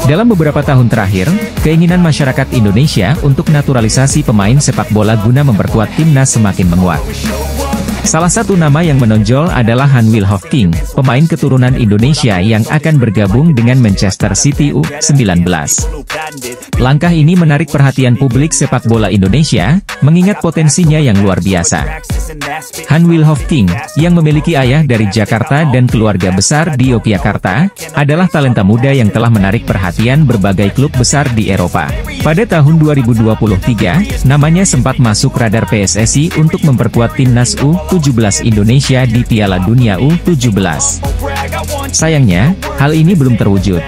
Dalam beberapa tahun terakhir, keinginan masyarakat Indonesia untuk naturalisasi pemain sepak bola guna memperkuat timnas semakin menguat. Salah satu nama yang menonjol adalah Han Wilhoffking, pemain keturunan Indonesia yang akan bergabung dengan Manchester City U19. Langkah ini menarik perhatian publik sepak bola Indonesia, mengingat potensinya yang luar biasa. Han Wilhoffking, yang memiliki ayah dari Jakarta dan keluarga besar di Yogyakarta, adalah talenta muda yang telah menarik perhatian berbagai klub besar di Eropa. Pada tahun 2023, namanya sempat masuk radar PSSI untuk memperkuat timnas U17 Indonesia di Piala Dunia U17. Sayangnya, hal ini belum terwujud.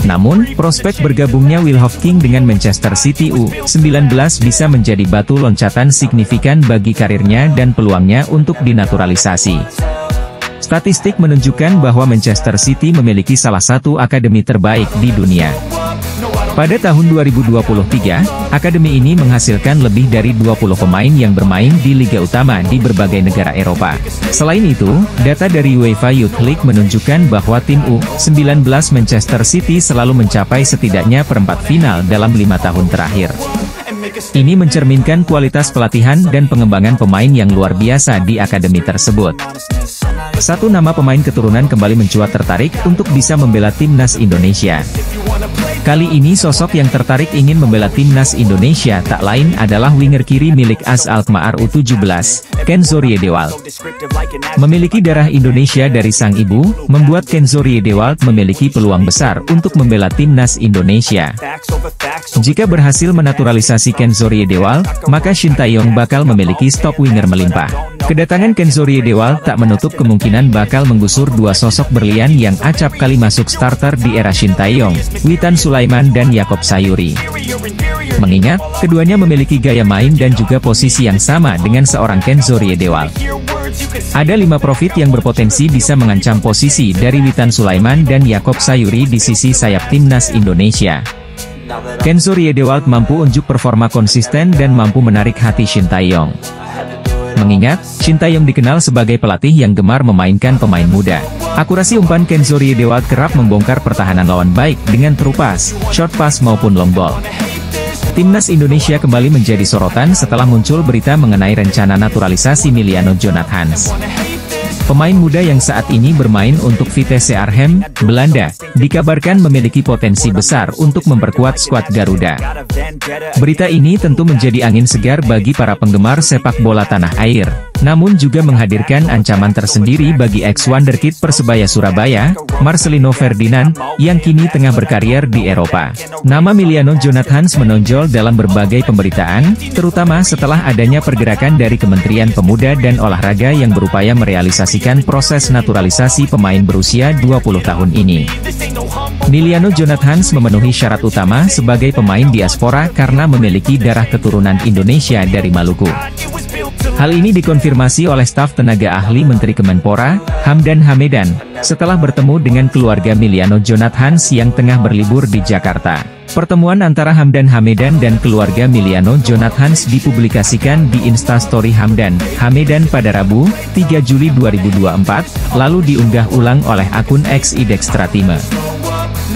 Namun, prospek bergabungnya Wilhoffking dengan Manchester City U19 bisa menjadi batu loncatan signifikan bagi karirnya dan peluangnya untuk dinaturalisasi. Statistik menunjukkan bahwa Manchester City memiliki salah satu akademi terbaik di dunia. Pada tahun 2023, akademi ini menghasilkan lebih dari 20 pemain yang bermain di liga utama di berbagai negara Eropa. Selain itu, data dari UEFA Youth League menunjukkan bahwa tim U19 Manchester City selalu mencapai setidaknya perempat final dalam 5 tahun terakhir. Ini mencerminkan kualitas pelatihan dan pengembangan pemain yang luar biasa di akademi tersebut. Satu nama pemain keturunan kembali mencuat tertarik untuk bisa membela timnas Indonesia. Kali ini sosok yang tertarik ingin membela timnas Indonesia tak lain adalah winger kiri milik AS Alkmaar U17, Kenzo Riedewald. Memiliki darah Indonesia dari sang ibu, membuat Kenzo Riedewald memiliki peluang besar untuk membela timnas Indonesia. Jika berhasil menaturalisasi Kenzo Riedewald, maka Shin Tae-yong bakal memiliki stok winger melimpah. Kedatangan Kenzo Riedewald tak menutup kemungkinan bakal menggusur dua sosok berlian yang acap kali masuk starter di era Shin Tae-yong, Witan Sulaiman dan Yaakob Sayuri. Mengingat, keduanya memiliki gaya main dan juga posisi yang sama dengan seorang Kenzo Riedewald. Ada 5 profit yang berpotensi bisa mengancam posisi dari Witan Sulaiman dan Yaakob Sayuri di sisi sayap timnas Indonesia. Kenzo Riedewald mampu unjuk performa konsisten dan mampu menarik hati Shin Tae-yong. Mengingat, Shin Tae-yong dikenal sebagai pelatih yang gemar memainkan pemain muda. Akurasi umpan Kenzo Riedewald kerap membongkar pertahanan lawan baik dengan true pass, short pass maupun long ball. Timnas Indonesia kembali menjadi sorotan setelah muncul berita mengenai rencana naturalisasi Miliano Jonathans. Pemain muda yang saat ini bermain untuk Vitesse Arnhem, Belanda, dikabarkan memiliki potensi besar untuk memperkuat skuad Garuda. Berita ini tentu menjadi angin segar bagi para penggemar sepak bola tanah air, namun juga menghadirkan ancaman tersendiri bagi ex-wonderkid Persebaya Surabaya, Marcelino Ferdinand, yang kini tengah berkarir di Eropa. Nama Miliano Jonathans menonjol dalam berbagai pemberitaan, terutama setelah adanya pergerakan dari Kementerian Pemuda dan Olahraga yang berupaya merealisasikan proses naturalisasi pemain berusia 20 tahun ini. Miliano Jonathans memenuhi syarat utama sebagai pemain diaspora karena memiliki darah keturunan Indonesia dari Maluku. Hal ini dikonfirmasi oleh staf tenaga ahli Menteri Kemenpora, Hamdan Hamedan, setelah bertemu dengan keluarga Miliano Jonathans yang tengah berlibur di Jakarta. Pertemuan antara Hamdan Hamedan dan keluarga Miliano Jonathans dipublikasikan di Instastory Hamdan Hamedan pada Rabu, 3 Juli 2024, lalu diunggah ulang oleh akun X @idextratime.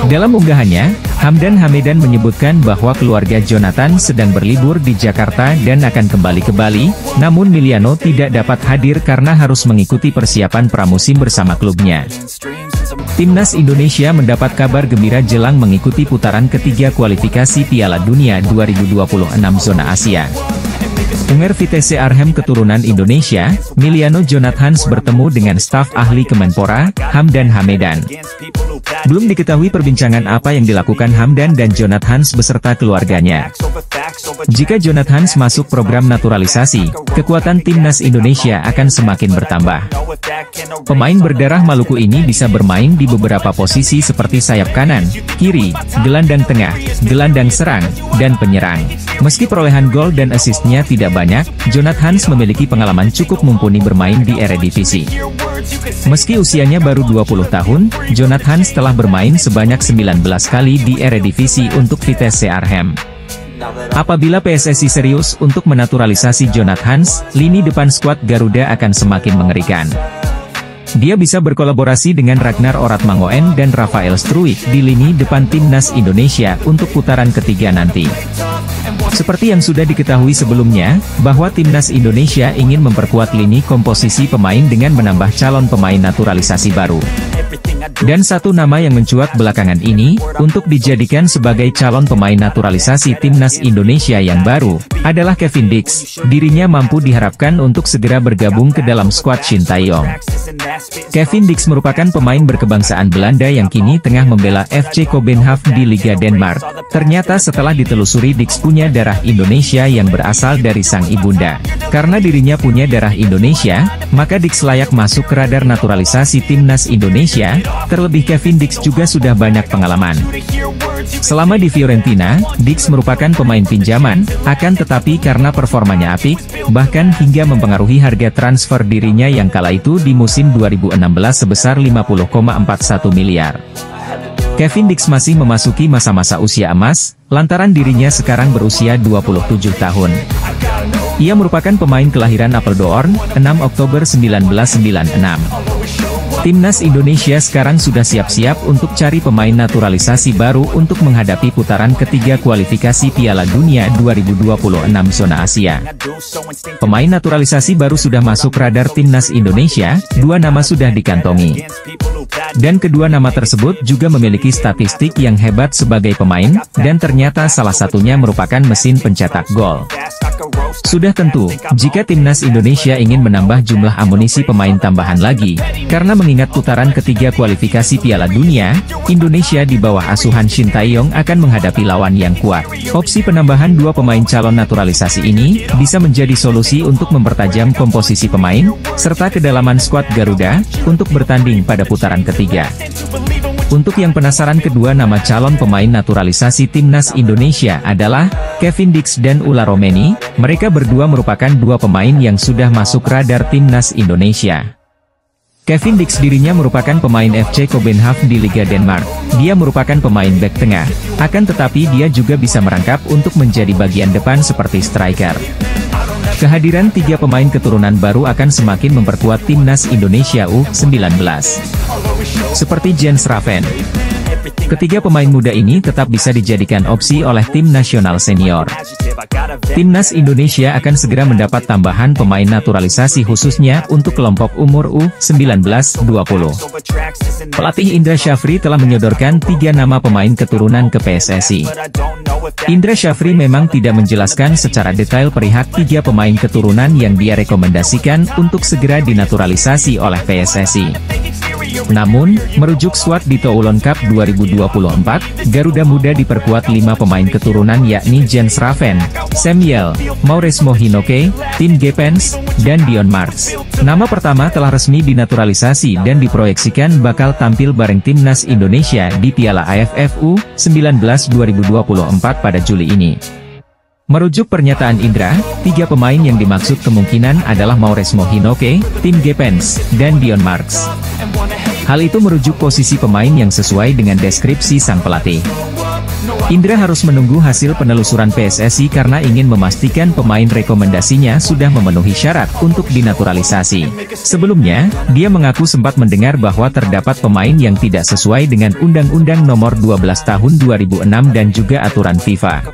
Dalam unggahannya, Hamdan Hamedan menyebutkan bahwa keluarga Jonathan sedang berlibur di Jakarta dan akan kembali ke Bali, namun Miliano tidak dapat hadir karena harus mengikuti persiapan pramusim bersama klubnya. Timnas Indonesia mendapat kabar gembira jelang mengikuti putaran ketiga kualifikasi Piala Dunia 2026 zona Asia. Winger Vitesse Arnhem keturunan Indonesia, Miliano Jonathans bertemu dengan staf ahli Kemenpora, Hamdan Hamedan. Belum diketahui perbincangan apa yang dilakukan Hamdan dan Jonathans beserta keluarganya. Jika Jonathans masuk program naturalisasi, kekuatan timnas Indonesia akan semakin bertambah. Pemain berdarah Maluku ini bisa bermain di beberapa posisi seperti sayap kanan, kiri, gelandang tengah, gelandang serang, dan penyerang. Meski perolehan gol dan asisnya tidak banyak, Jonathans memiliki pengalaman cukup mumpuni bermain di Eredivisie. Meski usianya baru 20 tahun, Jonathans telah bermain sebanyak 19 kali di Eredivisie untuk Vitesse Arnhem. Apabila PSSI serius untuk menaturalisasi Jonathan Hans, lini depan skuad Garuda akan semakin mengerikan. Dia bisa berkolaborasi dengan Ragnar Oratmangoen dan Rafael Struijk di lini depan timnas Indonesia untuk putaran ketiga nanti. Seperti yang sudah diketahui sebelumnya, bahwa timnas Indonesia ingin memperkuat lini komposisi pemain dengan menambah calon pemain naturalisasi baru. Dan satu nama yang mencuat belakangan ini, untuk dijadikan sebagai calon pemain naturalisasi timnas Indonesia yang baru, adalah Kevin Dix. Dirinya mampu diharapkan untuk segera bergabung ke dalam skuad Sintayong. Kevin Dix merupakan pemain berkebangsaan Belanda yang kini tengah membela FC Kopenhagen di Liga Denmark. Ternyata setelah ditelusuri, Dix punya darah Indonesia yang berasal dari sang ibunda. Karena dirinya punya darah Indonesia, maka Dix layak masuk ke radar naturalisasi timnas Indonesia. Terlebih Kevin Dix juga sudah banyak pengalaman. Selama di Fiorentina, Dix merupakan pemain pinjaman, akan tetapi karena performanya apik, bahkan hingga mempengaruhi harga transfer dirinya yang kala itu di musim 2016 sebesar 50,41 miliar. Kevin Dix masih memasuki masa-masa usia emas, lantaran dirinya sekarang berusia 27 tahun. Ia merupakan pemain kelahiran Apeldoorn, 6 Oktober 1996. Timnas Indonesia sekarang sudah siap-siap untuk cari pemain naturalisasi baru untuk menghadapi putaran ketiga kualifikasi Piala Dunia 2026 zona Asia. Pemain naturalisasi baru sudah masuk radar timnas Indonesia, 2 nama sudah dikantongi. Dan kedua nama tersebut juga memiliki statistik yang hebat sebagai pemain, dan ternyata salah satunya merupakan mesin pencetak gol. Sudah tentu, jika timnas Indonesia ingin menambah jumlah amunisi pemain tambahan lagi, karena mengingat putaran ketiga kualifikasi Piala Dunia, Indonesia di bawah asuhan Sintayong akan menghadapi lawan yang kuat. Opsi penambahan 2 pemain calon naturalisasi ini, bisa menjadi solusi untuk mempertajam komposisi pemain, serta kedalaman skuad Garuda, untuk bertanding pada putaran ketiga. Untuk yang penasaran, kedua nama calon pemain naturalisasi timnas Indonesia adalah Kevin Dix dan Ula Romeni. Mereka berdua merupakan 2 pemain yang sudah masuk radar timnas Indonesia. Kevin Dix dirinya merupakan pemain FC Kopenhagen di Liga Denmark. Dia merupakan pemain bek tengah, akan tetapi dia juga bisa merangkap untuk menjadi bagian depan seperti striker. Kehadiran 3 pemain keturunan baru akan semakin memperkuat timnas Indonesia U19. Seperti Jens Raven. Ketiga pemain muda ini tetap bisa dijadikan opsi oleh tim nasional senior. Timnas Indonesia akan segera mendapat tambahan pemain naturalisasi khususnya untuk kelompok umur U19-20. Pelatih Indra Syafri telah menyodorkan 3 nama pemain keturunan ke PSSI. Indra Syafri memang tidak menjelaskan secara detail perihal 3 pemain keturunan yang dia rekomendasikan untuk segera dinaturalisasi oleh PSSI. Namun, merujuk skuad di Toulon Cup 2024, Garuda Muda diperkuat 5 pemain keturunan yakni Jens Raven, Samuel, Mauresmo Hinoke, Tim Gepens, dan Dion Marks. Nama pertama telah resmi dinaturalisasi dan diproyeksikan bakal tampil bareng timnas Indonesia di Piala AFF U19 2024 pada Juli ini. Merujuk pernyataan Indra, 3 pemain yang dimaksud kemungkinan adalah Mauresmo Hinoke, Tim Gepens, dan Dion Marks. Hal itu merujuk posisi pemain yang sesuai dengan deskripsi sang pelatih. Indra harus menunggu hasil penelusuran PSSI karena ingin memastikan pemain rekomendasinya sudah memenuhi syarat untuk dinaturalisasi. Sebelumnya, dia mengaku sempat mendengar bahwa terdapat pemain yang tidak sesuai dengan Undang-Undang Nomor 12 Tahun 2006 dan juga aturan FIFA.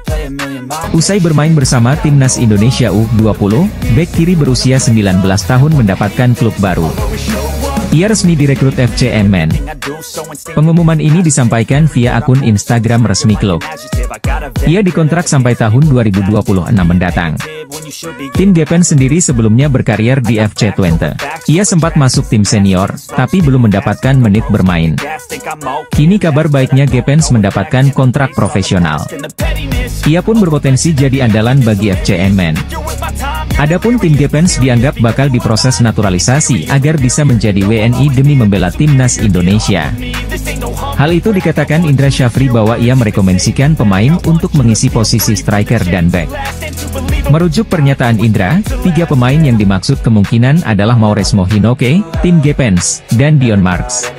Usai bermain bersama timnas Indonesia U20, bek kiri berusia 19 tahun mendapatkan klub baru. Ia resmi direkrut FC Emmen. Pengumuman ini disampaikan via akun Instagram resmi klub. Ia dikontrak sampai tahun 2026 mendatang. Tim Gepens sendiri sebelumnya berkarier di FC Twente. Ia sempat masuk tim senior, tapi belum mendapatkan menit bermain. Kini kabar baiknya Gepens mendapatkan kontrak profesional. Ia pun berpotensi jadi andalan bagi FC Emmen. Adapun tim Gepens dianggap bakal diproses naturalisasi agar bisa menjadi WNI demi membela timnas Indonesia. Hal itu dikatakan Indra Syafri bahwa ia merekomendasikan pemain untuk mengisi posisi striker dan bek. Merujuk pernyataan Indra, 3 pemain yang dimaksud kemungkinan adalah Mauresmo Hinoke, Tim Gepens, dan Dion Marks.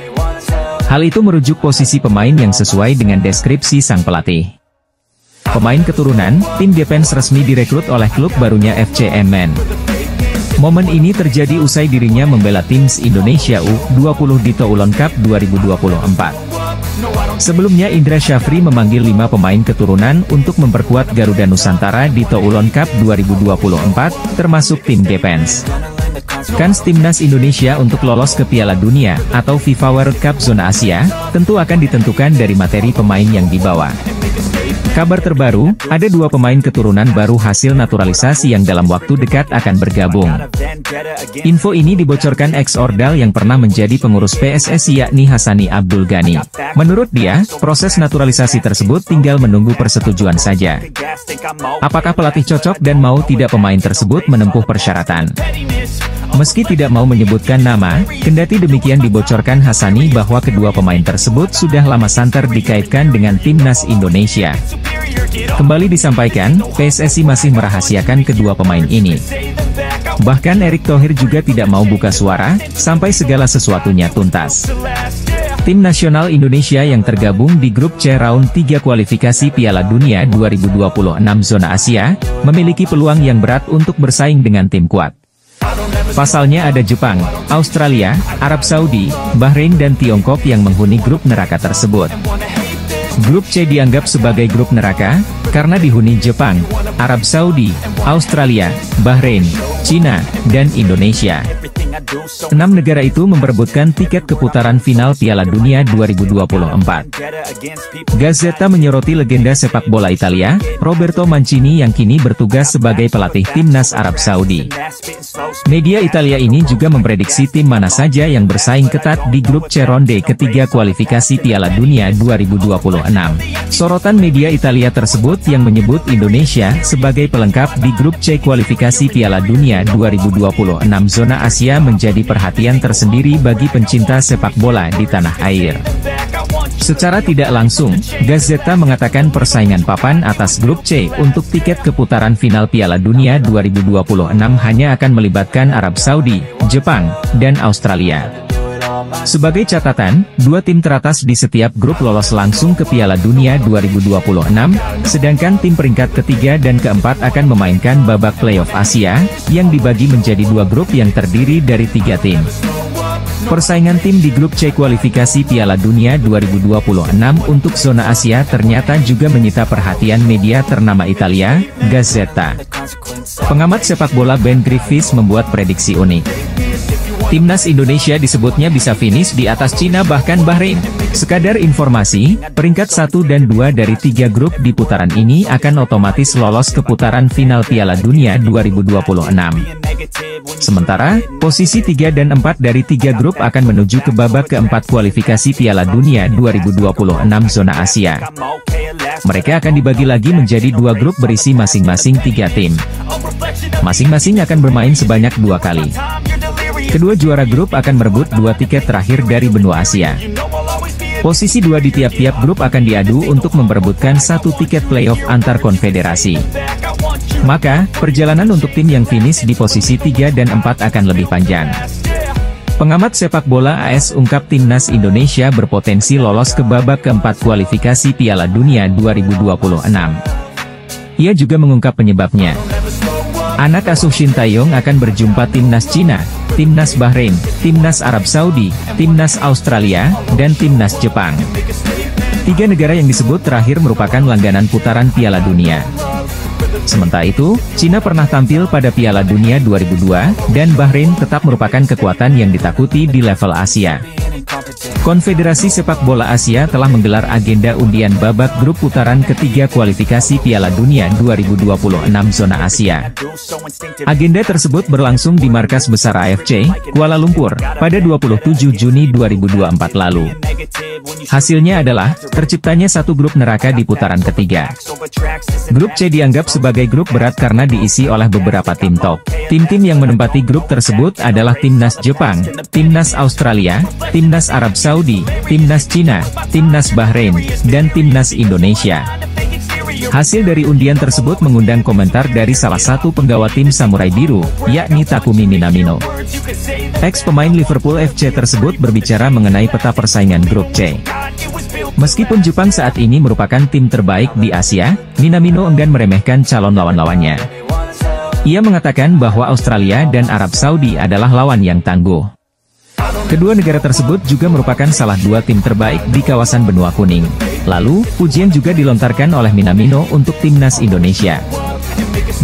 Hal itu merujuk posisi pemain yang sesuai dengan deskripsi sang pelatih. Pemain keturunan, tim Depens resmi direkrut oleh klub barunya FC Emmen. Momen ini terjadi usai dirinya membela Timnas Indonesia U20 di Toulon Cup 2024. Sebelumnya Indra Syafri memanggil 5 pemain keturunan untuk memperkuat Garuda Nusantara di Toulon Cup 2024, termasuk tim Depens. Kans Timnas Indonesia untuk lolos ke Piala Dunia, atau FIFA World Cup Zona Asia, tentu akan ditentukan dari materi pemain yang dibawa. Kabar terbaru, ada 2 pemain keturunan baru hasil naturalisasi yang dalam waktu dekat akan bergabung. Info ini dibocorkan ex-Ordal yang pernah menjadi pengurus PSSI yakni Hassani Abdul Ghani. Menurut dia, proses naturalisasi tersebut tinggal menunggu persetujuan saja. Apakah pelatih cocok dan mau tidak pemain tersebut menempuh persyaratan? Meski tidak mau menyebutkan nama, kendati demikian dibocorkan Hassani bahwa kedua pemain tersebut sudah lama santer dikaitkan dengan Timnas Indonesia. Kembali disampaikan, PSSI masih merahasiakan kedua pemain ini. Bahkan Erick Thohir juga tidak mau buka suara, sampai segala sesuatunya tuntas. Tim nasional Indonesia yang tergabung di grup C round 3 kualifikasi Piala Dunia 2026 Zona Asia, memiliki peluang yang berat untuk bersaing dengan tim kuat. Pasalnya ada Jepang, Australia, Arab Saudi, Bahrain dan Tiongkok yang menghuni grup neraka tersebut. Grup C dianggap sebagai grup neraka, karena dihuni Jepang, Arab Saudi, Australia, Bahrain, Cina, dan Indonesia. 6 negara itu memperebutkan tiket keputaran final Piala Dunia 2024. Gazzetta menyoroti legenda sepak bola Italia, Roberto Mancini yang kini bertugas sebagai pelatih timnas Arab Saudi. Media Italia ini juga memprediksi tim mana saja yang bersaing ketat di grup C ronde ketiga kualifikasi Piala Dunia 2026. Sorotan media Italia tersebut yang menyebut Indonesia sebagai pelengkap di grup C kualifikasi Piala Dunia 2026 Zona Asia menjadi perhatian tersendiri bagi pencinta sepak bola di tanah air. Secara tidak langsung, Gazzetta mengatakan persaingan papan atas grup C untuk tiket keputaran final Piala Dunia 2026 hanya akan melibatkan Arab Saudi, Jepang, dan Australia. Sebagai catatan, 2 tim teratas di setiap grup lolos langsung ke Piala Dunia 2026, sedangkan tim peringkat ketiga dan keempat akan memainkan babak playoff Asia, yang dibagi menjadi 2 grup yang terdiri dari 3 tim. Persaingan tim di grup C kualifikasi Piala Dunia 2026 untuk zona Asia ternyata juga menyita perhatian media ternama Italia, Gazzetta. Pengamat sepak bola Ben Griffiths membuat prediksi unik. Timnas Indonesia disebutnya bisa finish di atas Cina bahkan Bahrain. Sekadar informasi, peringkat 1 dan 2 dari 3 grup di putaran ini akan otomatis lolos ke putaran final Piala Dunia 2026. Sementara, posisi 3 dan 4 dari 3 grup akan menuju ke babak keempat kualifikasi Piala Dunia 2026 Zona Asia. Mereka akan dibagi lagi menjadi 2 grup berisi masing-masing 3 tim. Masing-masing akan bermain sebanyak 2 kali. Kedua juara grup akan merebut 2 tiket terakhir dari benua Asia. Posisi 2 di tiap-tiap grup akan diadu untuk memperebutkan 1 tiket playoff antar konfederasi. Maka, perjalanan untuk tim yang finish di posisi 3 dan 4 akan lebih panjang. Pengamat sepak bola AS ungkap Timnas Indonesia berpotensi lolos ke babak keempat kualifikasi Piala Dunia 2026. Ia juga mengungkap penyebabnya. Anak asuh Shin Tae-yong akan berjumpa Timnas Cina, Timnas Bahrain, Timnas Arab Saudi, Timnas Australia, dan Timnas Jepang. 3 negara yang disebut terakhir merupakan langganan putaran Piala Dunia. Sementara itu, Cina pernah tampil pada Piala Dunia 2002, dan Bahrain tetap merupakan kekuatan yang ditakuti di level Asia. Konfederasi Sepak Bola Asia telah menggelar agenda undian babak grup putaran ketiga kualifikasi Piala Dunia 2026 Zona Asia. Agenda tersebut berlangsung di markas besar AFC, Kuala Lumpur, pada 27 Juni 2024 lalu. Hasilnya adalah, terciptanya 1 grup neraka di putaran ketiga. Grup C dianggap sebagai grup berat karena diisi oleh beberapa tim top. Tim-tim yang menempati grup tersebut adalah Timnas Jepang, Timnas Australia, Timnas Arab Saudi, Timnas Cina, Timnas Bahrain, dan Timnas Indonesia. Hasil dari undian tersebut mengundang komentar dari salah satu penggawa tim Samurai Biru, yakni Takumi Minamino. Ex pemain Liverpool FC tersebut berbicara mengenai peta persaingan grup C. Meskipun Jepang saat ini merupakan tim terbaik di Asia, Minamino enggan meremehkan calon lawan-lawannya. Ia mengatakan bahwa Australia dan Arab Saudi adalah lawan yang tangguh. Kedua negara tersebut juga merupakan salah dua tim terbaik di kawasan benua kuning. Lalu, pujian juga dilontarkan oleh Minamino untuk timnas Indonesia.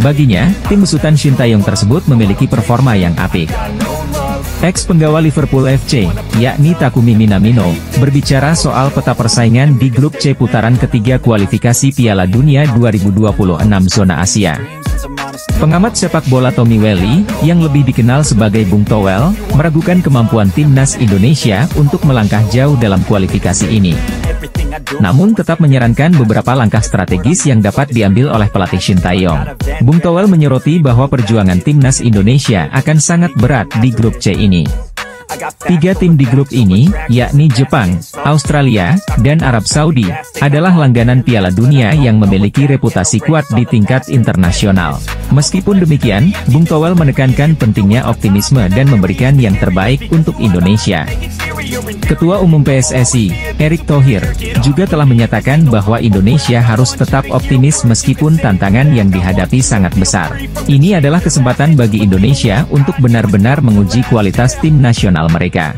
Baginya, tim besutan Shin Tae-yong tersebut memiliki performa yang apik. Ex-penggawa Liverpool FC, yakni Takumi Minamino, berbicara soal peta persaingan di grup C putaran ketiga kualifikasi Piala Dunia 2026 zona Asia. Pengamat sepak bola Tommy Welly, yang lebih dikenal sebagai Bung Towel, meragukan kemampuan timnas Indonesia untuk melangkah jauh dalam kualifikasi ini. Namun tetap menyarankan beberapa langkah strategis yang dapat diambil oleh pelatih Shin Tae-yong. Bung Towel menyoroti bahwa perjuangan timnas Indonesia akan sangat berat di grup C ini. Tiga tim di grup ini, yakni Jepang, Australia, dan Arab Saudi, adalah langganan Piala Dunia yang memiliki reputasi kuat di tingkat internasional. Meskipun demikian, Bung Towel menekankan pentingnya optimisme dan memberikan yang terbaik untuk Indonesia. Ketua Umum PSSI, Erick Thohir, juga telah menyatakan bahwa Indonesia harus tetap optimis meskipun tantangan yang dihadapi sangat besar. Ini adalah kesempatan bagi Indonesia untuk benar-benar menguji kualitas tim nasional mereka.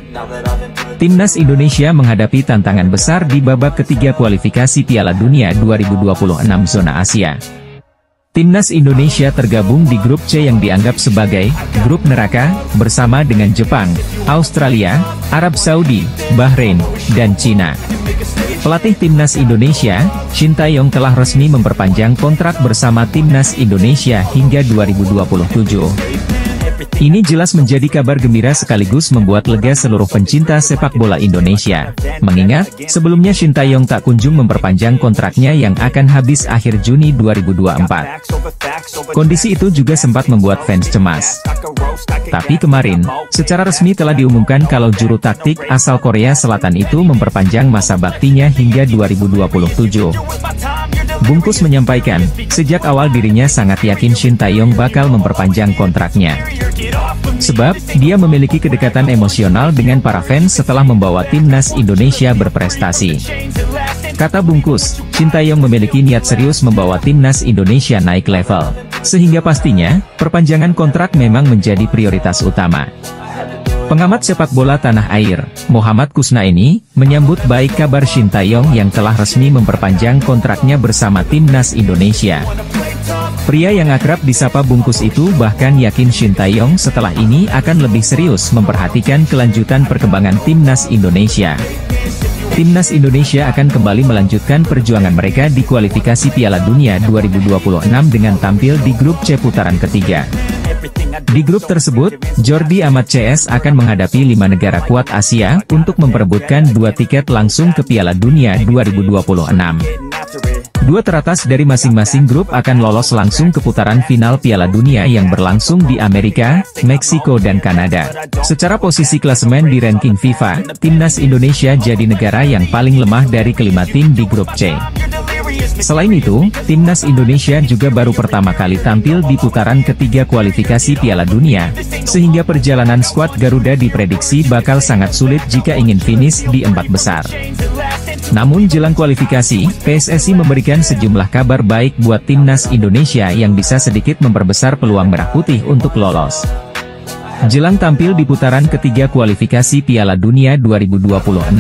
Timnas Indonesia menghadapi tantangan besar di babak ketiga kualifikasi Piala Dunia 2026 zona Asia. Timnas Indonesia tergabung di grup C yang dianggap sebagai grup neraka, bersama dengan Jepang, Australia, Arab Saudi, Bahrain, dan Cina. Pelatih Timnas Indonesia, Shin Tae-yong telah resmi memperpanjang kontrak bersama Timnas Indonesia hingga 2027. Ini jelas menjadi kabar gembira sekaligus membuat lega seluruh pencinta sepak bola Indonesia. Mengingat, sebelumnya Shin Tae-yong tak kunjung memperpanjang kontraknya yang akan habis akhir Juni 2024. Kondisi itu juga sempat membuat fans cemas. Tapi kemarin, secara resmi telah diumumkan kalau juru taktik asal Korea Selatan itu memperpanjang masa baktinya hingga 2027. Bungkus menyampaikan, sejak awal dirinya sangat yakin Shin Tae-yong bakal memperpanjang kontraknya. Sebab, dia memiliki kedekatan emosional dengan para fans setelah membawa timnas Indonesia berprestasi. Kata Bungkus, Shin Tae-yong memiliki niat serius membawa timnas Indonesia naik level. Sehingga pastinya, perpanjangan kontrak memang menjadi prioritas utama. Pengamat sepak bola tanah air, Muhammad Kusnaini, menyambut baik kabar Shin Tae-yong yang telah resmi memperpanjang kontraknya bersama timnas Indonesia. Pria yang akrab disapa Bungkus itu bahkan yakin Shin Tae-yong setelah ini akan lebih serius memperhatikan kelanjutan perkembangan timnas Indonesia. Timnas Indonesia akan kembali melanjutkan perjuangan mereka di kualifikasi Piala Dunia 2026 dengan tampil di grup C putaran ketiga. Di grup tersebut, Jordi Amat CS akan menghadapi 5 negara kuat Asia untuk memperebutkan 2 tiket langsung ke Piala Dunia 2026. 2 teratas dari masing-masing grup akan lolos langsung ke putaran final Piala Dunia yang berlangsung di Amerika, Meksiko dan Kanada. Secara posisi klasemen di ranking FIFA, timnas Indonesia jadi negara yang paling lemah dari kelima tim di grup C. Selain itu, timnas Indonesia juga baru pertama kali tampil di putaran ketiga kualifikasi Piala Dunia, sehingga perjalanan skuad Garuda diprediksi bakal sangat sulit jika ingin finish di 4 besar. Namun jelang kualifikasi, PSSI memberikan sejumlah kabar baik buat timnas Indonesia yang bisa sedikit memperbesar peluang Merah Putih untuk lolos. Jelang tampil di putaran ketiga kualifikasi Piala Dunia 2026,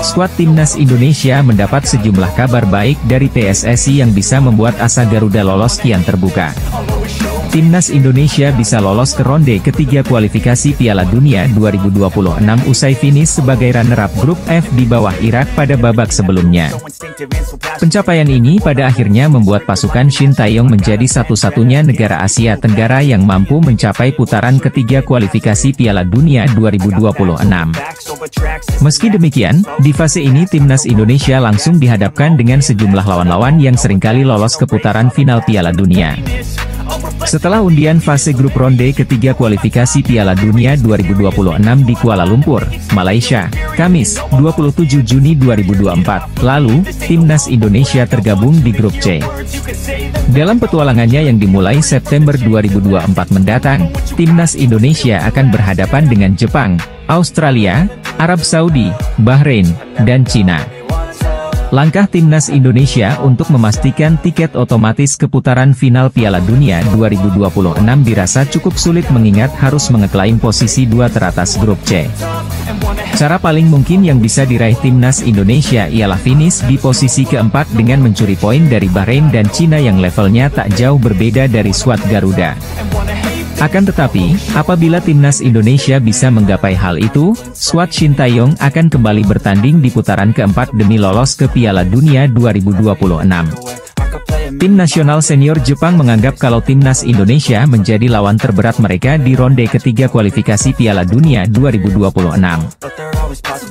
skuad timnas Indonesia mendapat sejumlah kabar baik dari PSSI yang bisa membuat asa Garuda lolos kian terbuka. Timnas Indonesia bisa lolos ke ronde ketiga kualifikasi Piala Dunia 2026 usai finish sebagai runner-up grup F di bawah Irak pada babak sebelumnya. Pencapaian ini pada akhirnya membuat pasukan Shin Tae-yong menjadi satu-satunya negara Asia Tenggara yang mampu mencapai putaran ketiga kualifikasi Piala Dunia 2026. Meski demikian, di fase ini timnas Indonesia langsung dihadapkan dengan sejumlah lawan-lawan yang seringkali lolos ke putaran final Piala Dunia. Setelah undian fase grup ronde ketiga kualifikasi Piala Dunia 2026 di Kuala Lumpur, Malaysia, Kamis, 27 Juni 2024, lalu, timnas Indonesia tergabung di grup C. Dalam petualangannya yang dimulai September 2024 mendatang, timnas Indonesia akan berhadapan dengan Jepang, Australia, Arab Saudi, Bahrain, dan Cina. Langkah timnas Indonesia untuk memastikan tiket otomatis ke putaran final Piala Dunia 2026 dirasa cukup sulit mengingat harus mengeklaim posisi 2 teratas grup C. Cara paling mungkin yang bisa diraih timnas Indonesia ialah finish di posisi keempat dengan mencuri poin dari Bahrain dan Cina yang levelnya tak jauh berbeda dari skuad Garuda. Akan tetapi, apabila timnas Indonesia bisa menggapai hal itu, skuad Shin Tae-yong akan kembali bertanding di putaran keempat demi lolos ke Piala Dunia 2026. Tim nasional senior Jepang menganggap kalau timnas Indonesia menjadi lawan terberat mereka di ronde ketiga kualifikasi Piala Dunia 2026.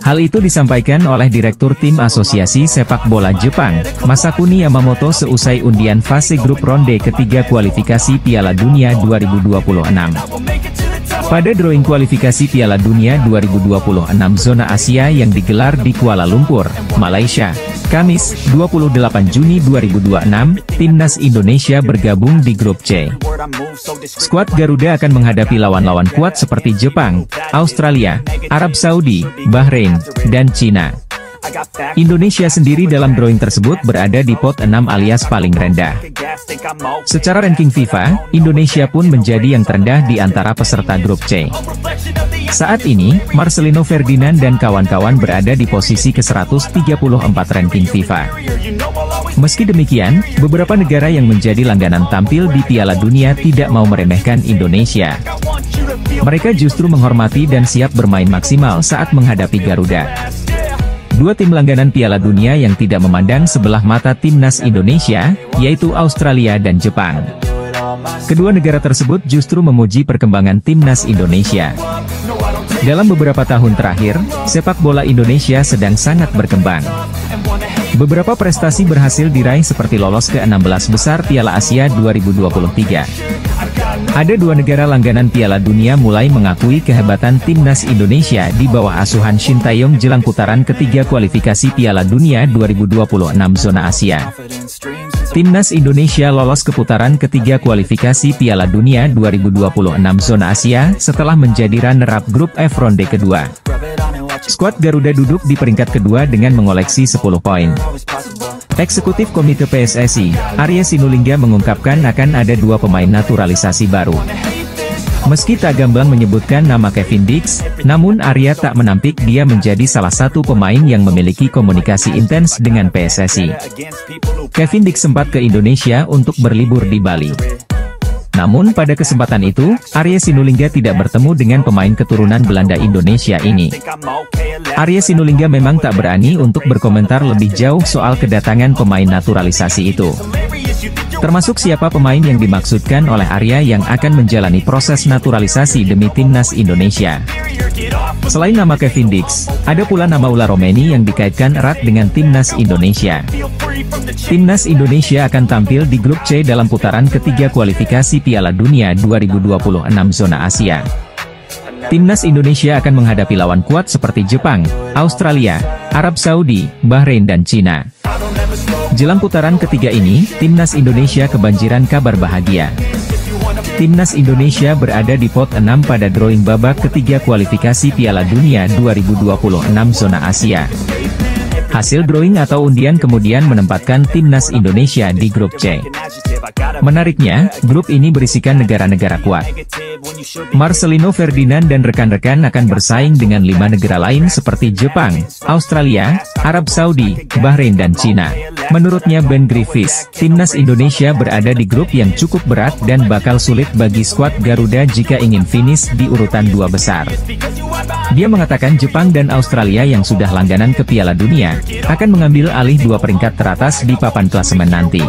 Hal itu disampaikan oleh Direktur Tim Asosiasi Sepak Bola Jepang, Masakuni Yamamoto seusai undian fase grup ronde ketiga kualifikasi Piala Dunia 2026. Pada drawing kualifikasi Piala Dunia 2026 zona Asia yang digelar di Kuala Lumpur, Malaysia, Kamis, 28 Juni 2026, timnas Indonesia bergabung di grup C. Skuad Garuda akan menghadapi lawan-lawan kuat seperti Jepang, Australia, Arab Saudi, Bahrain, dan Cina. Indonesia sendiri dalam drawing tersebut berada di pot 6 alias paling rendah. Secara ranking FIFA, Indonesia pun menjadi yang terendah di antara peserta grup C. Saat ini, Marcelino Ferdinand dan kawan-kawan berada di posisi ke-134 ranking FIFA. Meski demikian, beberapa negara yang menjadi langganan tampil di Piala Dunia tidak mau meremehkan Indonesia. Mereka justru menghormati dan siap bermain maksimal saat menghadapi Garuda. Dua tim langganan Piala Dunia yang tidak memandang sebelah mata timnas Indonesia, yaitu Australia dan Jepang. Kedua negara tersebut justru memuji perkembangan timnas Indonesia. Dalam beberapa tahun terakhir, sepak bola Indonesia sedang sangat berkembang. Beberapa prestasi berhasil diraih seperti lolos ke 16 besar Piala Asia 2023. Ada dua negara langganan Piala Dunia mulai mengakui kehebatan timnas Indonesia di bawah asuhan Shin Tae-yong jelang putaran ketiga kualifikasi Piala Dunia 2026 zona Asia. Timnas Indonesia lolos ke putaran ketiga kualifikasi Piala Dunia 2026 zona Asia setelah menjadi runner-up grup F ronde kedua. Skuad Garuda duduk di peringkat kedua dengan mengoleksi 10 poin. Eksekutif Komite PSSI, Arya Sinulinga mengungkapkan akan ada dua pemain naturalisasi baru. Meski tak gamblang menyebutkan nama Kevin Dix, namun Arya tak menampik dia menjadi salah satu pemain yang memiliki komunikasi intens dengan PSSI. Kevin Dix sempat ke Indonesia untuk berlibur di Bali. Namun pada kesempatan itu, Arya Sinulinga tidak bertemu dengan pemain keturunan Belanda Indonesia ini. Arya Sinulinga memang tak berani untuk berkomentar lebih jauh soal kedatangan pemain naturalisasi itu. Termasuk siapa pemain yang dimaksudkan oleh Arya yang akan menjalani proses naturalisasi demi timnas Indonesia. Selain nama Kevin Dix, ada pula nama Ula Romeni yang dikaitkan erat dengan timnas Indonesia. Timnas Indonesia akan tampil di grup C dalam putaran ketiga kualifikasi Piala Dunia 2026 zona Asia. Timnas Indonesia akan menghadapi lawan kuat seperti Jepang, Australia, Arab Saudi, Bahrain dan Cina. Jelang putaran ketiga ini, timnas Indonesia kebanjiran kabar bahagia. Timnas Indonesia berada di pot 6 pada drawing babak ketiga kualifikasi Piala Dunia 2026 zona Asia. Hasil drawing atau undian kemudian menempatkan timnas Indonesia di grup C. Menariknya, grup ini berisikan negara-negara kuat. Marcelino Ferdinand dan rekan-rekan akan bersaing dengan 5 negara lain seperti Jepang, Australia, Arab Saudi, Bahrain dan Cina. Menurutnya Ben Griffiths, timnas Indonesia berada di grup yang cukup berat dan bakal sulit bagi skuad Garuda jika ingin finish di urutan 2 besar. Dia mengatakan Jepang dan Australia yang sudah langganan ke Piala Dunia, akan mengambil alih 2 peringkat teratas di papan klasemen nanti.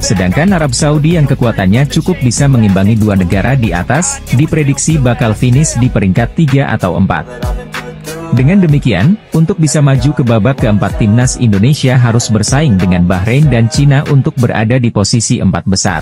Sedangkan Arab Saudi yang kekuatannya cukup bisa mengimbangi 2 negara di atas, diprediksi bakal finish di peringkat 3 atau 4. Dengan demikian, untuk bisa maju ke babak keempat timnas Indonesia harus bersaing dengan Bahrain dan Cina untuk berada di posisi 4 besar.